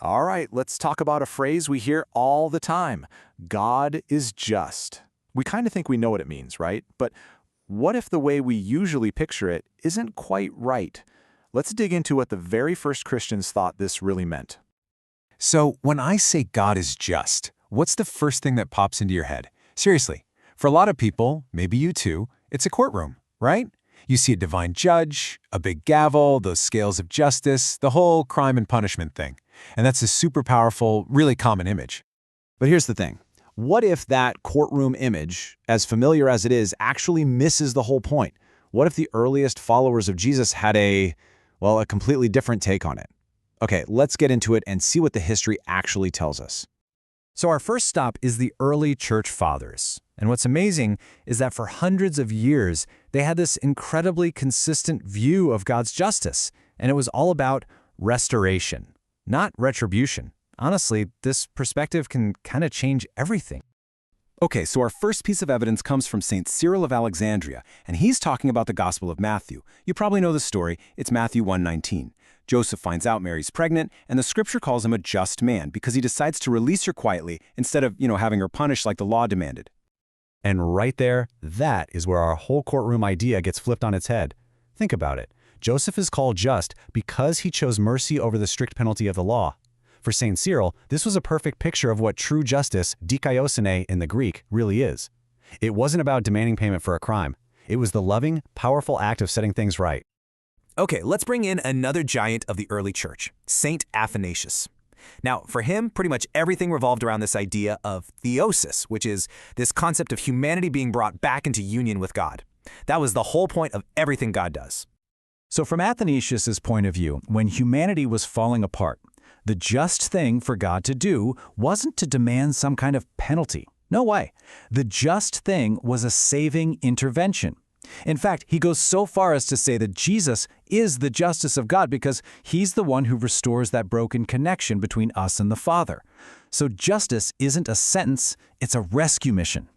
All right, let's talk about a phrase we hear all the time. God is just. We kind of think we know what it means, right? But what if the way we usually picture it isn't quite right? Let's dig into what the very first Christians thought this really meant. So, when I say God is just, what's the first thing that pops into your head? Seriously, for a lot of people, maybe you too, it's a courtroom, right? You see a divine judge, a big gavel, those scales of justice, the whole crime and punishment thing. And that's a super powerful, really common image. But here's the thing. What if that courtroom image, as familiar as it is, actually misses the whole point? What if the earliest followers of Jesus had a completely different take on it? Okay, let's get into it and see what the history actually tells us. So our first stop is the early church fathers. And what's amazing is that for hundreds of years, they had this incredibly consistent view of God's justice. And it was all about restoration, not retribution. Honestly, this perspective can kind of change everything. Okay, so our first piece of evidence comes from St. Cyril of Alexandria, and he's talking about the Gospel of Matthew. You probably know the story. It's Matthew 1:19. Joseph finds out Mary's pregnant, and the scripture calls him a just man because he decides to release her quietly instead of, having her punished like the law demanded. And right there, that is where our whole courtroom idea gets flipped on its head. Think about it. Joseph is called just because he chose mercy over the strict penalty of the law. For St. Cyril, this was a perfect picture of what true justice, dikaiosune in the Greek, really is. It wasn't about demanding payment for a crime. It was the loving, powerful act of setting things right. Okay, let's bring in another giant of the early church, Saint Athanasius. Now, for him, pretty much everything revolved around this idea of theosis, which is this concept of humanity being brought back into union with God. That was the whole point of everything God does. So from Athanasius' point of view, when humanity was falling apart, the just thing for God to do wasn't to demand some kind of penalty. No way. The just thing was a saving intervention. In fact, he goes so far as to say that Jesus is the justice of God because he's the one who restores that broken connection between us and the Father. So justice isn't a sentence, it's a rescue mission.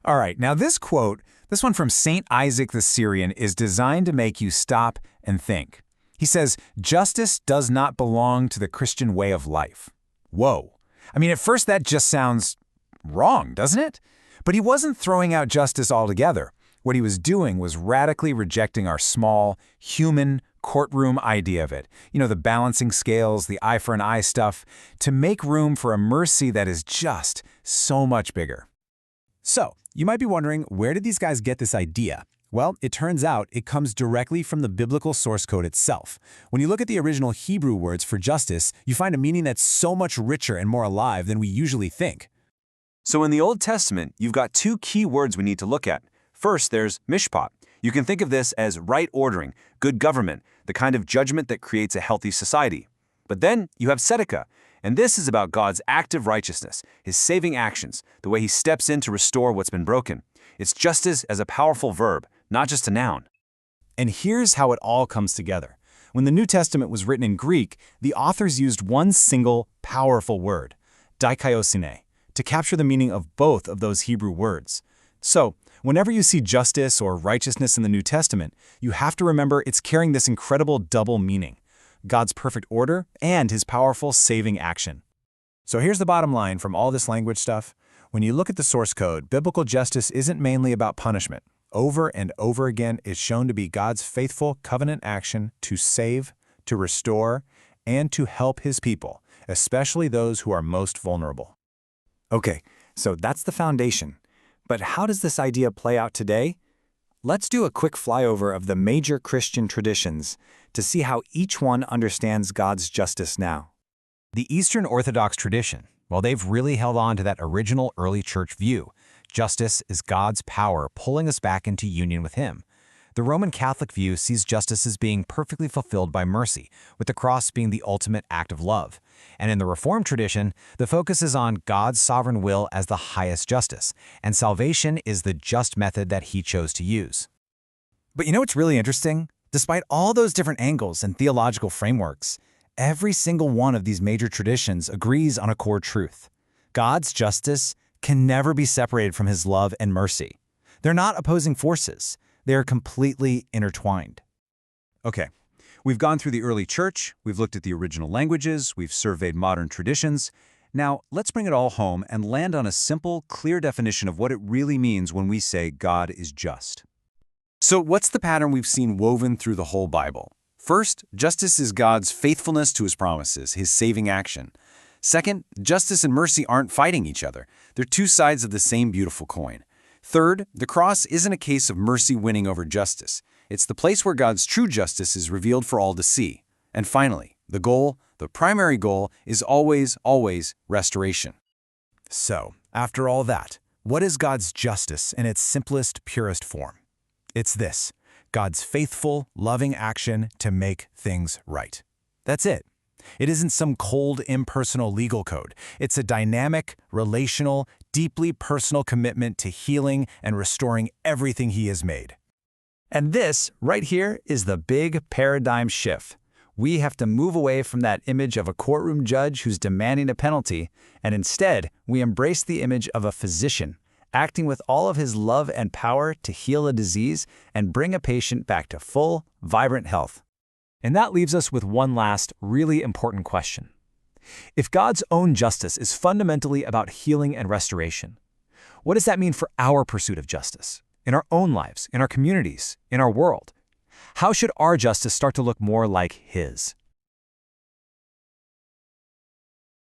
All right, now this quote, this one from St. Isaac the Syrian, is designed to make you stop and think. He says, justice does not belong to the Christian way of life. Whoa. I mean, at first that just sounds wrong, doesn't it? But he wasn't throwing out justice altogether. What he was doing was radically rejecting our small, human, courtroom idea of it. The balancing scales, the eye for an eye stuff, to make room for a mercy that is just so much bigger. So, you might be wondering, where did these guys get this idea? Well, it turns out it comes directly from the biblical source code itself. When you look at the original Hebrew words for justice, you find a meaning that's so much richer and more alive than we usually think. So in the Old Testament, you've got two key words we need to look at. First, there's mishpat. You can think of this as right ordering, good government, the kind of judgment that creates a healthy society. But then you have tsedaqah, and this is about God's active righteousness, his saving actions, the way he steps in to restore what's been broken. It's justice as a powerful verb, not just a noun. And here's how it all comes together. When the New Testament was written in Greek, the authors used one single, powerful word, dikaiosune, to capture the meaning of both of those Hebrew words. So, whenever you see justice or righteousness in the New Testament, you have to remember it's carrying this incredible double meaning, God's perfect order and his powerful saving action. So here's the bottom line from all this language stuff. When you look at the source code, biblical justice isn't mainly about punishment. Over and over again, it's shown to be God's faithful covenant action to save, to restore, and to help his people, especially those who are most vulnerable. Okay, so that's the foundation. But how does this idea play out today? Let's do a quick flyover of the major Christian traditions to see how each one understands God's justice now. The Eastern Orthodox tradition, well, they've really held on to that original early church view. Justice is God's power pulling us back into union with him. The Roman Catholic view sees justice as being perfectly fulfilled by mercy, with the cross being the ultimate act of love. And in the Reformed tradition, the focus is on God's sovereign will as the highest justice, and salvation is the just method that he chose to use. But you know what's really interesting? Despite all those different angles and theological frameworks, every single one of these major traditions agrees on a core truth. God's justice can never be separated from his love and mercy. They're not opposing forces. They are completely intertwined. Okay, We've gone through the early church, we've looked at the original languages, we've surveyed modern traditions. Now, let's bring it all home and land on a simple, clear definition of what it really means when we say God is just. So what's the pattern we've seen woven through the whole Bible? First, justice is God's faithfulness to his promises, his saving action. Second, justice and mercy aren't fighting each other. They're two sides of the same beautiful coin. Third, the cross isn't a case of mercy winning over justice. It's the place where God's true justice is revealed for all to see. And finally, the goal, the primary goal, is always, always restoration. So, after all that, what is God's justice in its simplest, purest form? It's this: God's faithful, loving action to make things right. That's it. It isn't some cold, impersonal legal code. It's a dynamic, relational, deeply personal commitment to healing and restoring everything he has made. And this, right here, is the big paradigm shift. We have to move away from that image of a courtroom judge who's demanding a penalty, and instead, we embrace the image of a physician, acting with all of his love and power to heal a disease and bring a patient back to full, vibrant health. And that leaves us with one last, really important question. If God's own justice is fundamentally about healing and restoration, what does that mean for our pursuit of justice? In our own lives, in our communities, in our world? How should our justice start to look more like His?